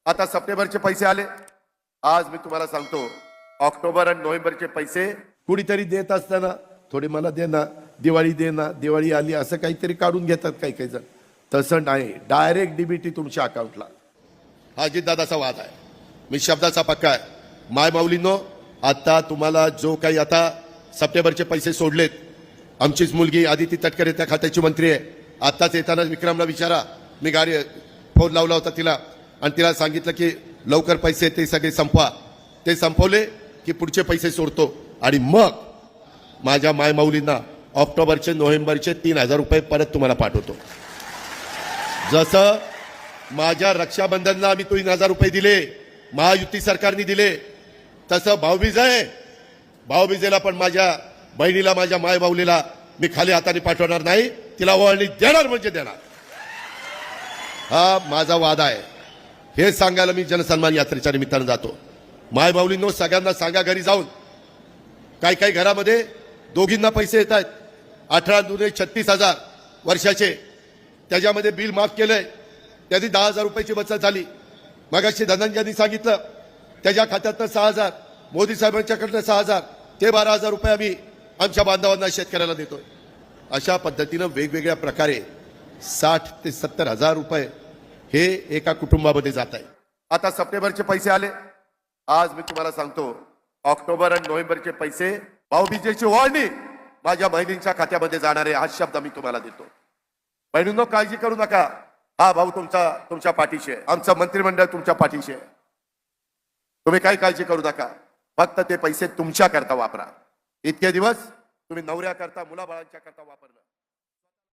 आता सप्टेंबरचे पैसे आले। आज मी तुम्हाला सांगतो ऑक्टोबर आणि नोव्हेंबरचे पैसे कुणीतरी देत असताना थोडे मला दे ना, दिवाळी दे ना, दिवाळी आली असं काहीतरी काढून घेतात काही काही जण। तसं नाही, डायरेक्ट डीबीटी तुमच्या अकाउंटला। हा अजितदादाचा वाद आहे, मी शब्दाचा पक्का आहे। माय माऊलींनो, आता तुम्हाला जो काही आता सप्टेंबरचे पैसे सोडलेत, आमचीच मुलगी आदिती तटकरे त्या खात्याची मंत्री आहे। आताच येताना विक्रमला विचारा, मी गाडी फोन लावला होता तिला आणि तिला सांगितलं की लवकर पैसे ते सगळे संपवा। ते संपवले की पुढचे पैसे सोडतो आणि मग माझ्या माय माऊलींना ऑक्टोबरचे नोव्हेंबरचे 3000 रुपये परत तुम्हाला पाठवतो। जसं माझ्या रक्षाबंधनला आम्ही 3000 रुपये दिले, महायुती सरकारने दिले, तसं भाऊबीज आहे, भाऊबीजेला पण माझ्या बहिणीला, माझ्या माय माऊलीला मी खाली हाताने पाठवणार नाही, तिला ओवाळणी देणार म्हणजे देणार। हा माझा वादा आहे, हे सांगायला मी जनसन्मान यात्रेच्या निमित्तानं जातो। माय माऊलींनो, सगळ्यांना सांगा घरी जाऊन, काही काही घरामध्ये दोघींना पैसे येत आहेत, 18 दुने 36,000 वर्षाचे, त्याच्यामध्ये बिल माफ केलंय, त्याची 10,000 रुपयाची बचत झाली। मगाशी धनंजयनी सांगितलं त्याच्या खात्यातनं 6,000, मोदी साहेबांच्याकडनं 6,000, ते 12,000 रुपये आम्ही आमच्या बांधवांना शेतकऱ्याला देतोय। अशा पद्धतीनं वेगवेगळ्या प्रकारे 60 ते 70,000 रुपये हे एका कुटुंबामध्ये जात आहे। आता सप्टेंबरचे पैसे आले। आज मी तुम्हाला सांगतो ऑक्टोबर आणि नोव्हेंबरचे पैसे भाऊबीजेची ओवाळणी माझ्या बहिणींच्या खात्यामध्ये जाणारे, हा शब्द मी तुम्हाला देतो। बहिणींनो, काळजी करू नका, हा भाऊ तुमच्या पाठीशी आहे, आमचं मंत्रिमंडळ तुमच्या पाठीशी आहे। तुम्ही काही काळजी करू नका, फक्त ते पैसे तुमच्या करता वापरा। इतके दिवस तुम्ही नवऱ्या करता, मुलाबाळांच्या करता वापरलं,